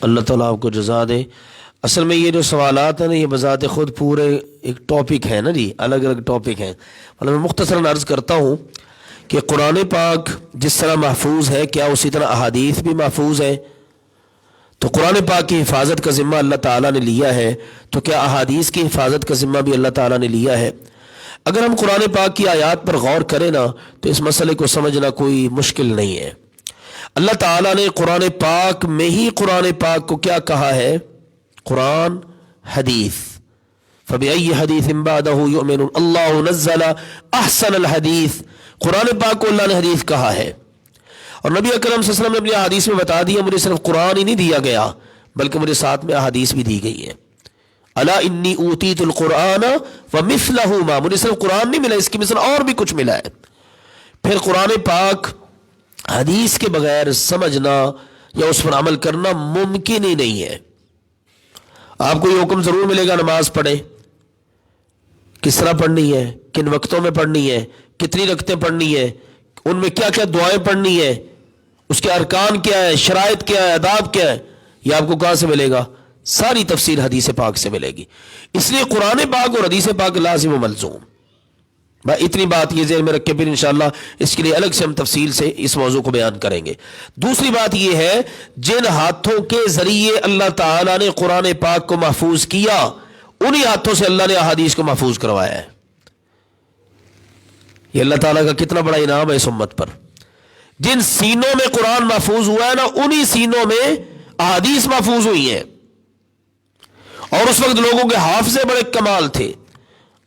اللہ تعالیٰ آپ کو جزا دے۔ اصل میں یہ جو سوالات ہیں نا، یہ بذات خود پورے ایک ٹاپک ہے نا جی، الگ الگ ٹاپک ہیں۔ میں مختصراً عرض کرتا ہوں کہ قرآن پاک جس طرح محفوظ ہے، کیا اسی طرح احادیث بھی محفوظ ہے؟ تو قرآن پاک کی حفاظت کا ذمہ اللہ تعالیٰ نے لیا ہے، تو کیا احادیث کی حفاظت کا ذمہ بھی اللہ تعالیٰ نے لیا ہے؟ اگر ہم قرآن پاک کی آیات پر غور کریں نا، تو اس مسئلے کو سمجھنا کوئی مشکل نہیں ہے۔ اللہ تعالیٰ نے قرآن پاک میں ہی قرآن پاک کو کیا کہا ہے؟ قرآن حدیث۔ فَبِأَيِّ حَدِيثٍ بَعْدَهُ يُؤْمِنُونَ اللہ نزل احسن الحدیث۔ قرآن پاک کو اللہ نے حدیث کہا ہے، اور نبی اکرم صلی اللہ علیہ وسلم نے اپنی احادیث میں بتا دیا، مجھے صرف قرآن ہی نہیں دیا گیا بلکہ مجھے ساتھ میں احادیث بھی دی گئی ہے۔ الا انی اوتیت القرآن ومثلہ ما، مجھے صرف قرآن نہیں ملا، اس کی مثل اور بھی کچھ ملا ہے۔ پھر قرآن پاک حدیث کے بغیر سمجھنا یا اس پر عمل کرنا ممکن ہی نہیں ہے۔ آپ کو یہ حکم ضرور ملے گا، نماز پڑھیں، کس طرح پڑھنی ہے، کن وقتوں میں پڑھنی ہے، کتنی رکعتیں پڑھنی ہے، ان میں کیا کیا دعائیں پڑھنی ہے، اس کے ارکان کیا ہے، شرائط کیا ہے، آداب کیا ہے، یہ آپ کو کہاں سے ملے گا؟ ساری تفسیر حدیث پاک سے ملے گی۔ اس لیے قرآن پاک اور حدیث پاک لازم و ملزوم۔ اتنی بات یہ ذہن میں رکھ کے پھر انشاءاللہ اس کے لیے الگ سے ہم تفصیل سے اس موضوع کو بیان کریں گے۔ دوسری بات یہ ہے، جن ہاتھوں کے ذریعے اللہ تعالیٰ نے قرآن پاک کو محفوظ کیا، انہی ہاتھوں سے اللہ نے احادیث کو محفوظ کروایا ہے۔ یہ اللہ تعالیٰ کا کتنا بڑا انعام ہے اس امت پر۔ جن سینوں میں قرآن محفوظ ہوا ہے نا، انہی سینوں میں احادیث محفوظ ہوئی ہیں، اور اس وقت لوگوں کے حافظے بڑے کمال تھے۔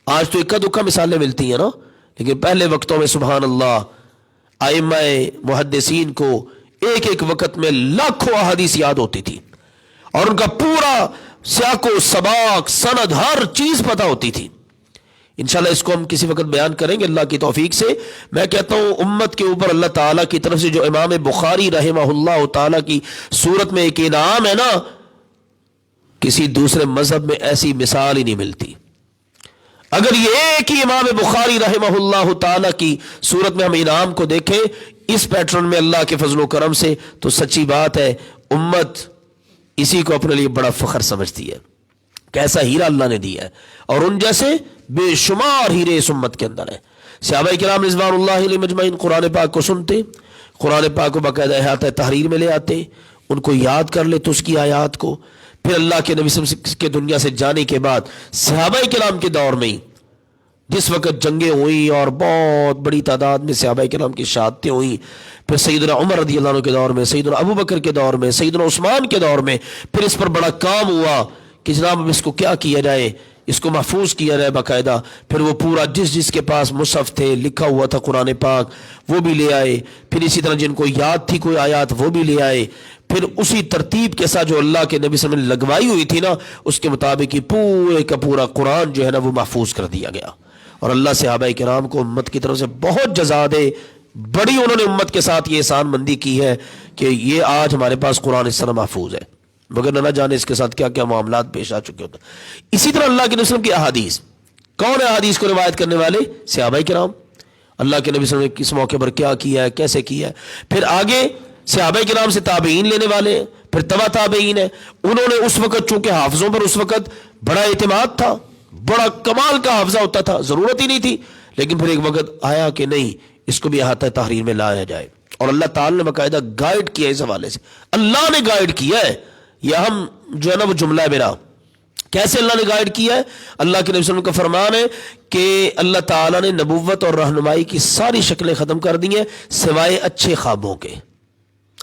آج تو اکا دکا مثالیں ملتی ہیں نا، لیکن پہلے وقتوں میں سبحان اللہ ائمہ محدثین کو ایک ایک وقت میں لاکھوں احادیث یاد ہوتی تھی، اور ان کا پورا سیاق و سباق سند ہر چیز پتہ ہوتی تھی۔ انشاءاللہ اس کو ہم کسی وقت بیان کریں گے اللہ کی توفیق سے۔ میں کہتا ہوں امت کے اوپر اللہ تعالیٰ کی طرف سے جو امام بخاری رحمہ اللہ تعالیٰ کی صورت میں ایک انعام ہے نا، کسی دوسرے مذہب میں ایسی مثال ہی نہیں ملتی۔ اگر یہ ایک ہی امام بخاری رحمہ اللہ تعالیٰ کی صورت میں ہم انعام کو دیکھیں اس پیٹرن میں اللہ کے فضل و کرم سے، تو سچی بات ہے امت اسی کو اپنے لیے بڑا فخر سمجھتی ہے۔ کیسا ہیرا اللہ نے دیا ہے، اور ان جیسے بے شمار ہیرے اس امت کے اندر ہیں۔ صحابہ کرام رضوان اللہ علیہم اجمعین قرآن پاک کو سنتے، قرآن پاک کو باقاعدہ احاطہ تحریر میں لے آتے، ان کو یاد کر لیتے اس کی آیات کو۔ پھر اللہ کے نبی صلی اللہ علیہ وسلم کے دنیا سے جانے کے بعد صحابہ کرام کے دور میں ہی جس وقت جنگیں ہوئی اور بہت بڑی تعداد میں صحابہ کرام کی شہادتیں ہوئیں، پھر سیدنا عمر رضی اللہ عنہ کے دور میں، سیدنا ابو بکر کے دور میں، سیدنا عثمان کے دور میں، پھر اس پر بڑا کام ہوا کہ جناب اب اس کو کیا کیا جائے، اس کو محفوظ کیا جائے باقاعدہ۔ پھر وہ پورا جس کے پاس مصحف تھے، لکھا ہوا تھا قرآن پاک، وہ بھی لے آئے۔ پھر اسی طرح جن کو یاد تھی کوئی آیات، وہ بھی لے آئے۔ پھر اسی ترتیب کے ساتھ جو اللہ کے نبی صلی اللہ علیہ وسلم نے لگوائی ہوئی تھی نا، اس کے مطابق ہی پورے کا پورا قرآن جو ہے نا وہ محفوظ کر دیا گیا۔ اور اللہ صحابہ کرام کو امت کی طرف سے بہت جزا دے، بڑی انہوں نے امت کے ساتھ یہ احسان مندی کی ہے کہ یہ آج ہمارے پاس قرآن اس طرح محفوظ ہے، مگر نہ جانے اس کے ساتھ کیا کیا معاملات پیش آ چکے ہوتے ہیں۔ اسی طرح اللہ کے نبی صلی اللہ علیہ وسلم کی احادیث، کون ہے احادیث کو روایت کرنے والے؟ صحابہ کرام۔ اللہ کے نبی صلی اللہ علیہ وسلم نے کس موقع پر کیا کیا ہے، کیسے کیا ہے۔ پھر آگے صحابہ کرام سے تابعین لینے والے ہیں، پھر تبع تابعین ہیں۔ انہوں نے اس وقت چونکہ حافظوں پر اس وقت بڑا اعتماد تھا، بڑا کمال کا حافظہ ہوتا تھا، ضرورت ہی نہیں تھی، لیکن پھر ایک وقت آیا کہ نہیں، اس کو بھی احاطہ تحریر میں لایا جائے، اور اللہ تعالیٰ نے باقاعدہ گائیڈ کیا اس حوالے سے۔ اللہ نے گائیڈ کیا ہے، یہ ہم جو ہے نا وہ جملہ ہے میرا۔ کیسے اللہ نے گائیڈ کیا ہے؟ اللہ کے نبی صلی اللہ علیہ وسلم کا فرمان ہے کہ اللہ تعالیٰ نے نبوت اور رہنمائی کی ساری شکلیں ختم کر دی ہیں سوائے اچھے خوابوں کے۔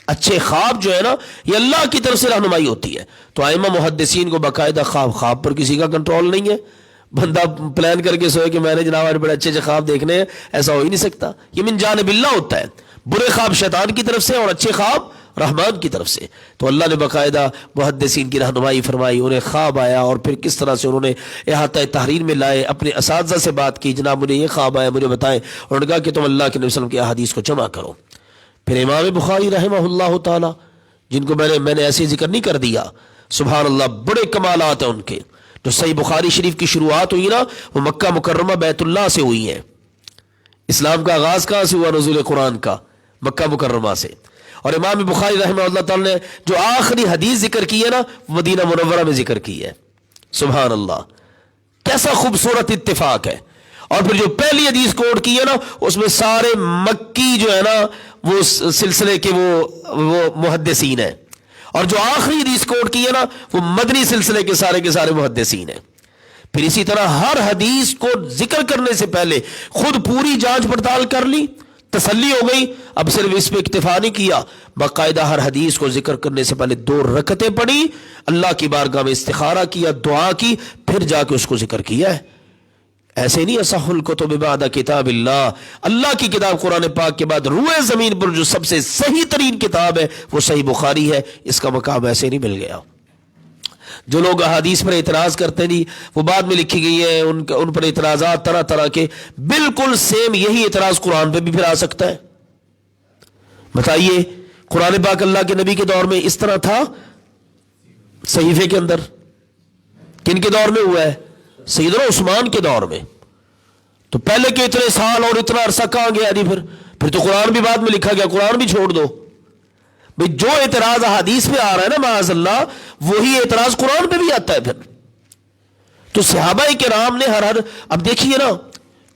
اچھے خواب جو ہے نا یہ اللہ کی طرف سے رہنمائی ہوتی ہے۔ تو ائمہ محدثین کو باقاعدہ خواب پر کسی کا کنٹرول نہیں ہے۔ بندہ پلان کر کے سوئے کہ میں نے جناب آج بڑے اچھے خواب دیکھنے ہیں، ایسا ہو ہی نہیں سکتا۔ یہ من جانب اللہ ہوتا ہے۔ برے خواب شیطان کی طرف سے اور اچھے خواب رحمان کی طرف سے۔ تو اللہ نے باقاعدہ محدثین کی رہنمائی فرمائی، انہیں خواب آیا اور پھر کس طرح سے انہوں نے احاطہ تحریر میں لائے، اپنے اساتذہ سے بات کی، جناب مجھے یہ خواب آیا، مجھے بتائیں۔ اور انہوں نے کہا کہ تم اللہ کے نبی صلی اللہ علیہ وسلم کی احادیث کو جمع کرو۔ پھر امام بخاری رحمہ اللہ تعالی، جن کو میں نے ایسے ذکر نہیں کر دیا، سبحان اللہ بڑے کمالات ہیں ان کے۔ جو صحیح بخاری شریف کی شروعات ہوئی نا وہ مکہ مکرمہ بیت اللہ سے ہوئی ہیں۔ اسلام کا آغاز کہاں سے ہوا؟ نزول قرآن کا مکہ مکرمہ سے۔ اور امام بخاری رحمہ اللہ تعالی نے جو آخری حدیث ذکر کی ہے نا مدینہ منورہ میں ذکر کی ہے. سبحان اللہ، کیسا خوبصورت اتفاق ہے. اور پھر جو پہلی حدیث کوٹ کی ہے نا اس میں سارے مکی جو ہے نا وہ سلسلے کے وہ محدثین ہیں، اور جو آخری حدیث کوٹ کی ہے نا وہ مدنی سلسلے کے سارے محدثین ہیں. پھر اسی طرح ہر حدیث کو ذکر کرنے سے پہلے خود پوری جانچ پڑتال کر لی، تسلی ہو گئی. اب صرف اس پہ اکتفا نہیں کیا، باقاعدہ ہر حدیث کو ذکر کرنے سے پہلے 2 رکعتیں پڑھی، اللہ کی بارگاہ میں استخارہ کیا، دعا کی، پھر جا کے اس کو ذکر کیا ہے. ایسے نہیں اصح الکتب بعد کتاب اللہ کی کتاب قرآن پاک کے بعد روئے زمین پر جو سب سے صحیح ترین کتاب ہے وہ صحیح بخاری ہے. اس کا مقام ایسے نہیں مل گیا. جو لوگ احادیث پر اعتراض کرتے نہیں، وہ بعد میں لکھی گئی ہے، ان پر اعتراضات طرح طرح کے، بالکل سیم یہی اعتراض قرآن پہ بھی پھر آ سکتا ہے. بتائیے قرآن پاک اللہ کے نبی کے دور میں اس طرح تھا؟ صحیفے کے اندر کن کے دور میں ہوا ہے؟ سیدنا عثمان کے دور میں. تو پہلے کے اتنے سال اور اتنا عرصہ کہاں گیا جی؟ پھر تو قرآن بھی بعد میں لکھا گیا، قرآن بھی چھوڑ دو. بھئی جو اعتراض احادیث پہ آ رہا ہے نا معاذ اللہ، وہی اعتراض قرآن پہ بھی آتا ہے. پھر تو صحابہ کرام نے ہر اب دیکھیے نا،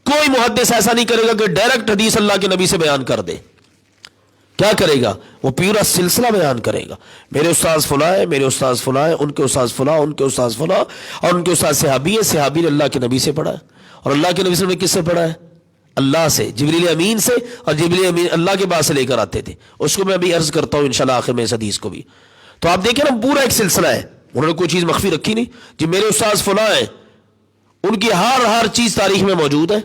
کوئی محدث ایسا نہیں کرے گا کہ ڈائریکٹ حدیث اللہ کے نبی سے بیان کر دے. کیا کرے گا؟ وہ پورا سلسلہ بیان کرے گا. میرے استاذ فلاں ہے، میرے استاذ فلاں ہے، ان کے استاذ فلاں، ان کے استاذ فلاں، اور ان کے استاذ صحابی ہے، صحابی نے اللہ کے نبی سے پڑھا ہے. اور اللہ کے نبی سے کس سے پڑھا ہے؟ اللہ سے، جبریل امین سے. اور جبریل امین اللہ کے پاس سے لے کر آتے تھے. اس کو میں ابھی عرض کرتا ہوں انشاءاللہ آخر میں اس حدیث کو بھی. تو آپ دیکھیں نا پورا ایک سلسلہ ہے، انہوں نے کوئی چیز مخفی رکھی نہیں. جی میرے استاذ فلاں ہیں، ان کی ہر چیز تاریخ میں موجود ہے.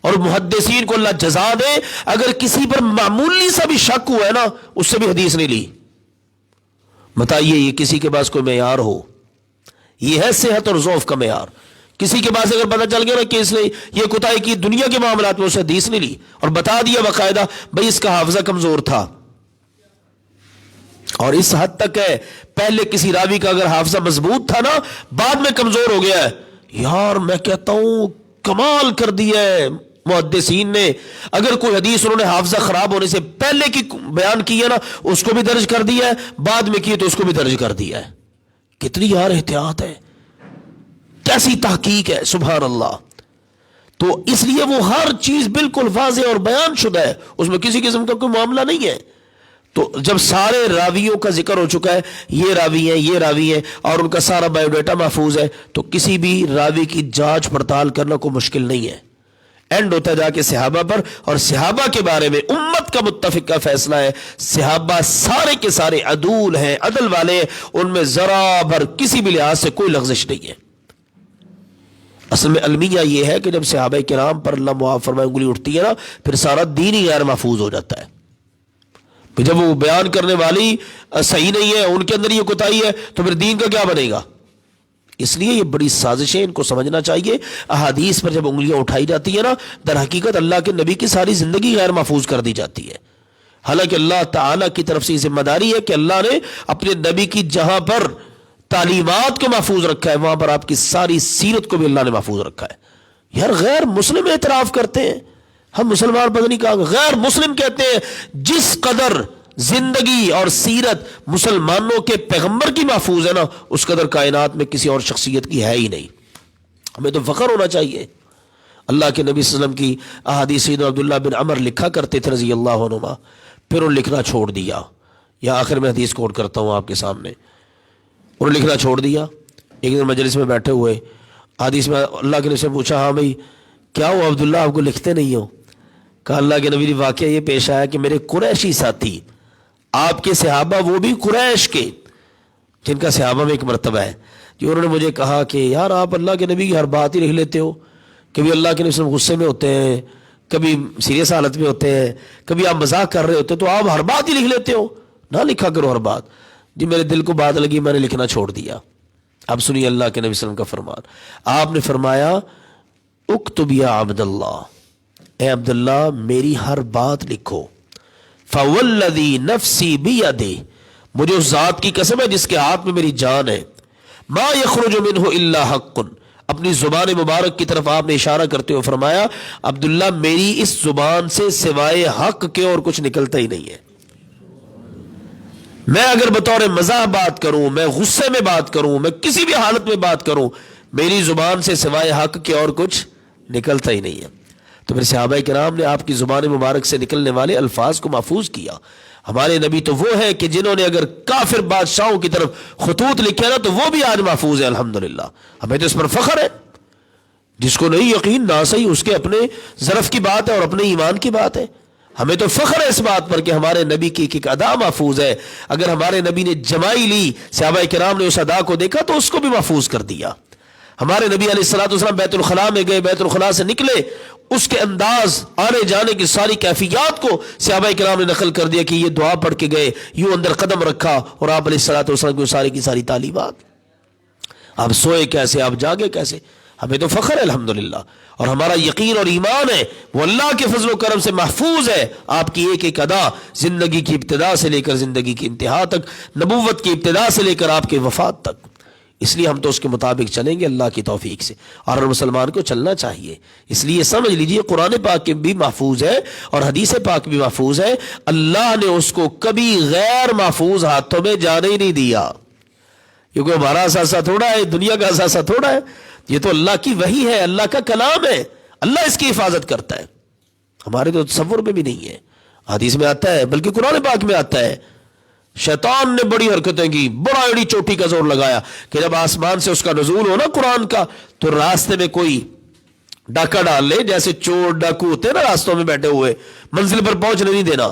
اور محدثین کو اللہ جزا دے، اگر کسی پر معمولی سا بھی شک ہوا ہے نا اس سے بھی حدیث نہیں لی. بتائیے یہ کسی کے پاس کوئی معیار ہو؟ یہ ہے صحت اور ضعف کا معیار. کسی کے پاس اگر پتہ چل گیا نا کہ اس نے یہ کوتاہی کی دنیا کے معاملات میں، اسے حدیث نہیں لی اور بتا دیا باقاعدہ بھائی اس کا حافظہ کمزور تھا. اور اس حد تک ہے، پہلے کسی راوی کا اگر حافظہ مضبوط تھا نا بعد میں کمزور ہو گیا ہے، یار میں کہتا ہوں کمال کر دیا ہے محدثین نے. اگر کوئی حدیث انہوں نے حافظہ خراب ہونے سے پہلے کی بیان کی ہے نا اس کو بھی درج کر دیا ہے، بعد میں کی تو اس کو بھی درج کر دیا ہے. کتنی یار احتیاط ہے، کیسی تحقیق ہے، سبحان اللہ. تو اس لیے وہ ہر چیز بالکل واضح اور بیان شدہ ہے، اس میں کسی قسم کا کوئی معاملہ نہیں ہے. تو جب سارے راویوں کا ذکر ہو چکا ہے، یہ راوی ہیں، یہ راوی ہیں، اور ان کا سارا بایو ڈیٹا محفوظ ہے، تو کسی بھی راوی کی جانچ پڑتال کرنا کوئی مشکل نہیں ہے. اینڈ ہوتا جا کے صحابہ پر، اور صحابہ کے بارے میں امت کا متفق کا فیصلہ ہے، صحابہ سارے کے سارے عدول ہیں، عدل والے ہیں، ان میں ذرا بھر کسی بھی لحاظ سے کوئی لغزش نہیں ہے. اصل میں المیہ یہ ہے کہ جب صحابہ کرام پر اللہ معاف فرمائے انگلی اٹھتی ہے نا پھر سارا دین ہی غیر محفوظ ہو جاتا ہے. جب وہ بیان کرنے والی صحیح نہیں ہے، ان کے اندر یہ کوتاہی ہے، تو پھر دین کا کیا بنے گا؟ اس لیے یہ بڑی سازشیں ان کو سمجھنا چاہیے. احادیث پر جب انگلیاں اٹھائی جاتی ہے نا در حقیقت اللہ کے نبی کی ساری زندگی غیر محفوظ کر دی جاتی ہے. حالانکہ اللہ تعالیٰ کی طرف سے یہ ذمہ داری ہے کہ اللہ نے اپنے نبی کی جہاں پر تعلیمات کو محفوظ رکھا ہے وہاں پر آپ کی ساری سیرت کو بھی اللہ نے محفوظ رکھا ہے. یار غیر مسلم اعتراف کرتے ہیں، ہم مسلمان پتہ نہیں کہا، غیر مسلم کہتے ہیں. جس قدر زندگی اور سیرت مسلمانوں کے پیغمبر کی محفوظ ہے نا اس قدر کائنات میں کسی اور شخصیت کی ہے ہی نہیں. ہمیں تو فخر ہونا چاہیے. اللہ کے نبی صلی اللہ علیہ وسلم کی احادیث سیدنا عبداللہ بن عمر لکھا کرتے تھے رضی اللہ عنہما، پھر انہوں نے لکھنا چھوڑ دیا. یا آخر میں حدیث کوٹ کرتا ہوں آپ کے سامنے. انہوں نے لکھنا چھوڑ دیا. ایک دن مجلس میں بیٹھے ہوئے حدیث میں اللہ کے نبی سے پوچھا، ہاں بھائی کیا ہوا عبداللہ آپ کو لکھتے نہیں ہو؟ کہا اللہ کے نبی نے واقعہ یہ پیش آیا کہ میرے قریشی ساتھی آپ کے صحابہ، وہ بھی قریش کے جن کا صحابہ میں ایک مرتبہ ہے، جو انہوں نے مجھے کہا کہ یار آپ اللہ کے نبی کی ہر بات ہی لکھ لیتے ہو. کبھی اللہ کے نبی سے غصے میں ہوتے ہیں، کبھی سیریس حالت میں ہوتے ہیں، کبھی آپ مذاق کر رہے ہوتے تو آپ ہر بات ہی لکھ لیتے ہو. نہ لکھا کرو ہر بات. جی میرے دل کو بات لگی، میں نے لکھنا چھوڑ دیا. اب سنیے اللہ کے نبی صلی اللہ علیہ وسلم کا فرمان. آپ نے فرمایا اکتب یا عبداللہ، اے عبداللہ میری ہر بات لکھو. فوالذی نفسی بیدہ، مجھے اس ذات کی قسم ہے جس کے ہاتھ میں میری جان ہے، ما یخرج منہ الا حق، اپنی زبان مبارک کی طرف آپ نے اشارہ کرتے ہوئے فرمایا عبداللہ میری اس زبان سے سوائے حق کے اور کچھ نکلتا ہی نہیں ہے. میں اگر بطور مزاح بات کروں، میں غصے میں بات کروں، میں کسی بھی حالت میں بات کروں، میری زبان سے سوائے حق کے اور کچھ نکلتا ہی نہیں ہے۔ تو پھر صحابہ کرام نے آپ کی زبان مبارک سے نکلنے والے الفاظ کو محفوظ کیا۔ ہمارے نبی تو وہ ہے کہ جنہوں نے اگر کافر بادشاہوں کی طرف خطوط لکھے نا تو وہ بھی آج محفوظ ہے الحمدللہ۔ ہمیں تو اس پر فخر ہے، جس کو نہیں یقین نہ صحیح، اس کے اپنے ظرف کی بات ہے اور اپنے ایمان کی بات ہے۔ ہمیں تو فخر ہے اس بات پر کہ ہمارے نبی کی ایک ادا محفوظ ہے۔ اگر ہمارے نبی نے جمائی لی، صحابہ کرام نے اس ادا کو دیکھا تو اس کو بھی محفوظ کر دیا۔ ہمارے نبی علیہ الصلوۃ والسلام بیت الخلاء میں گئے، بیت الخلاء سے نکلے، اس کے انداز، آنے جانے کی ساری کیفیات کو صحابہ کرام نے نقل کر دیا کہ یہ دعا پڑھ کے گئے، یوں اندر قدم رکھا، اور آپ علیہ الصلوۃ والسلام کی ساری تعلیمات۔ آپ سوئے کیسے، آپ جاگے کیسے، ہمیں تو فخر ہے الحمدللہ۔ اور ہمارا یقین اور ایمان ہے وہ اللہ کے فضل و کرم سے محفوظ ہے۔ آپ کی ایک ایک ادا، زندگی کی ابتدا سے لے کر زندگی کی انتہا تک، نبوت کی ابتدا سے لے کر آپ کے وفات تک، اس لیے ہم تو اس کے مطابق چلیں گے اللہ کی توفیق سے، اور ہر مسلمان کو چلنا چاہیے۔ اس لیے سمجھ لیجئے قرآن پاک بھی محفوظ ہے اور حدیث پاک بھی محفوظ ہے۔ اللہ نے اس کو کبھی غیر محفوظ ہاتھوں میں جانے ہی نہیں دیا، کیونکہ ہمارا اثاثہ تھوڑا ہے، دنیا کا اثاثہ تھوڑا ہے، یہ تو اللہ کی وحی ہے، اللہ کا کلام ہے، اللہ اس کی حفاظت کرتا ہے، ہمارے تو تصور میں بھی نہیں ہے۔ حدیث میں آتا ہے، بلکہ قرآن پاک میں آتا ہے، شیطان نے بڑی حرکتیں کی، بڑا ایڑی چوٹی کا زور لگایا کہ جب آسمان سے اس کا نزول ہو نا قرآن کا، تو راستے میں کوئی ڈاکہ ڈال لے، جیسے چور ڈاکو ہوتے ہیں نا راستوں میں بیٹھے ہوئے، منزل پر پہنچنے نہیں دینا۔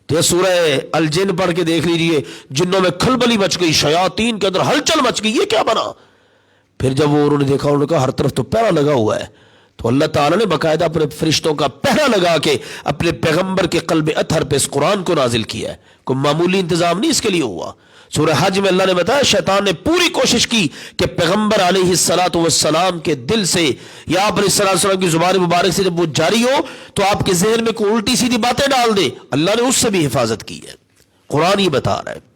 تو یہ سورہ الجن پڑھ کے دیکھ لیجئے، جنوں میں کھلبلی مچ گئی، شیاطین کے اندر ہلچل مچ گئی، یہ کیا بنا؟ پھر جب وہ انہوں نے دیکھا، انہوں نے کہا ہر طرف تو پہرا لگا ہوا ہے، تو اللہ تعالیٰ نے باقاعدہ اپنے فرشتوں کا پہرا لگا کے اپنے پیغمبر کے قلب اطہر پہ اس قرآن کو نازل کیا ہے۔ کوئی معمولی انتظام نہیں اس کے لیے ہوا۔ سورہ حج میں اللہ نے بتایا شیطان نے پوری کوشش کی کہ پیغمبر علیہ الصلوۃ والسلام کے دل سے یا آپ علیہ الصلوۃ والسلام کی زبان مبارک سے جب وہ جاری ہو تو آپ کے ذہن میں کوئی الٹی سیدھی باتیں ڈال دے، اللہ نے اس سے بھی حفاظت کی ہے، قرآن ہی بتا رہا ہے۔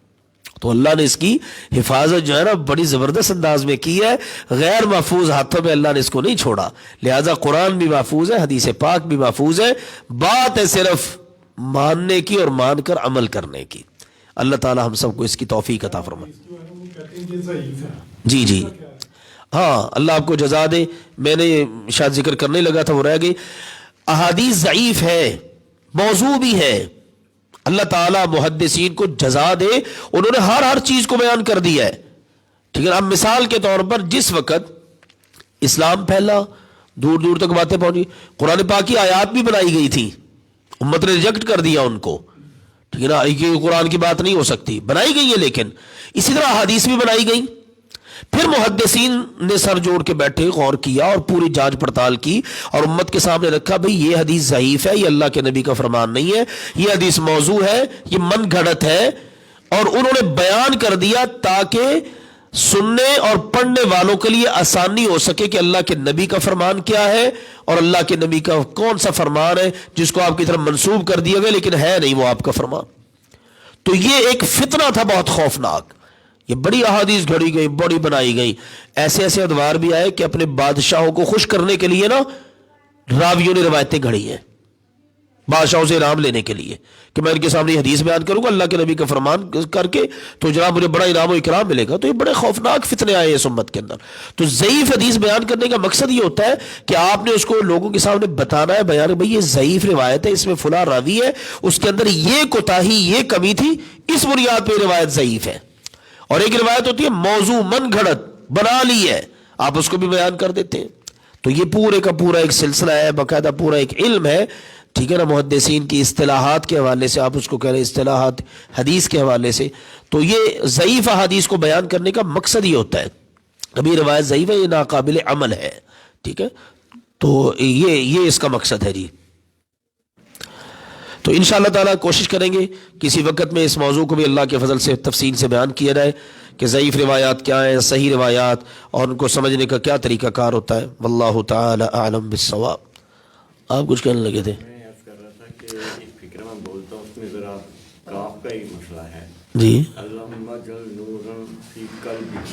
تو اللہ نے اس کی حفاظت جو ہے نا بڑی زبردست انداز میں کی ہے، غیر محفوظ ہاتھوں میں اللہ نے اس کو نہیں چھوڑا، لہذا قرآن بھی محفوظ ہے، حدیث پاک بھی محفوظ ہے، بات ہے صرف ماننے کی اور مان کر عمل کرنے کی۔ اللہ تعالی ہم سب کو اس کی توفیق عطا فرمائے۔ جی جی ہاں، اللہ آپ کو جزا دے، میں نے شاید ذکر کرنے لگا تھا وہ رہ گئی۔ احادیث ضعیف ہے، موضوع بھی ہے، اللہ تعالیٰ محدثین کو جزا دے، انہوں نے ہر چیز کو بیان کر دیا ہے، ٹھیک ہے۔ اب مثال کے طور پر جس وقت اسلام پھیلا، دور دور تک باتیں پہنچی، قرآن پاک کی آیات بھی بنائی گئی تھی، امت نے ریجیکٹ کر دیا ان کو، ٹھیک ہے نا، یہ قرآن کی بات نہیں ہو سکتی، بنائی گئی ہے، لیکن اسی طرح حدیث بھی بنائی گئی۔ پھر محدثین نے سر جوڑ کے بیٹھے، غور کیا اور پوری جانچ پڑتال کی اور امت کے سامنے رکھا، بھئی یہ حدیث ضعیف ہے، یہ اللہ کے نبی کا فرمان نہیں ہے، یہ حدیث موضوع ہے، یہ من گھڑت ہے، اور انہوں نے بیان کر دیا تاکہ سننے اور پڑھنے والوں کے لیے آسانی ہو سکے کہ اللہ کے نبی کا فرمان کیا ہے اور اللہ کے نبی کا کون سا فرمان ہے جس کو آپ کی طرف منسوب کر دیا گیا لیکن ہے نہیں وہ آپ کا فرمان۔ تو یہ ایک فتنہ تھا بہت خوفناک، یہ بڑی احادیث گھڑی گئی، بڑی بنائی گئی، ایسے ایسے ادوار بھی آئے کہ اپنے بادشاہوں کو خوش کرنے کے لیے نا راویوں نے روایتیں گھڑی ہیں بادشاہوں سے انعام لینے کے لیے کہ میں ان کے سامنے حدیث بیان کروں گا اللہ کے نبی کا فرمان کر کے تو جناب مجھے بڑا انعام و اکرام ملے گا۔ تو یہ بڑے خوفناک فتنے آئے اس امت کے اندر۔ تو ضعیف حدیث بیان کرنے کا مقصد یہ ہوتا ہے کہ آپ نے اس کو لوگوں کے سامنے بتانا ہے، بیان بھئی یہ ضعیف روایت ہے، اس میں فلاں راوی ہے، اس کے اندر یہ کوتاہی، یہ کمی تھی، اس بنیاد پہ روایت ضعیف ہے۔ اور ایک روایت ہوتی ہے موضوع، من گھڑت، بنا لی ہے، آپ اس کو بھی بیان کر دیتے ہیں۔ تو یہ پورے کا پورا ایک سلسلہ ہے، باقاعدہ پورا ایک علم ہے، ٹھیک ہے نا، محدثین کی اصطلاحات کے حوالے سے، آپ اس کو کہہ رہے ہیں اصطلاحات حدیث کے حوالے سے۔ تو یہ ضعیف حدیث کو بیان کرنے کا مقصد یہ ہوتا ہے، ابھی روایت ضعیف ہے، یہ ناقابل عمل ہے، ٹھیک ہے، تو یہ اس کا مقصد ہے جی۔ تو انشاءاللہ تعالیٰ کوشش کریں گے کسی وقت میں اس موضوع کو بھی اللہ کے فضل سے تفصیل سے بیان کیا جائے کہ ضعیف روایات کیا ہیں، صحیح روایات، اور ان کو سمجھنے کا کیا طریقہ کار ہوتا ہے۔ واللہ تعالی اعلم بالصواب۔ آپ کچھ کہنے لگے تھے؟ میں عرض کر رہا تھا کہ ایک فکر میں بولتا ہوں، اس میں ذرا کاف کا ہی مسئلہ ہے۔ جی اللہم اجعل نورا فی قلبی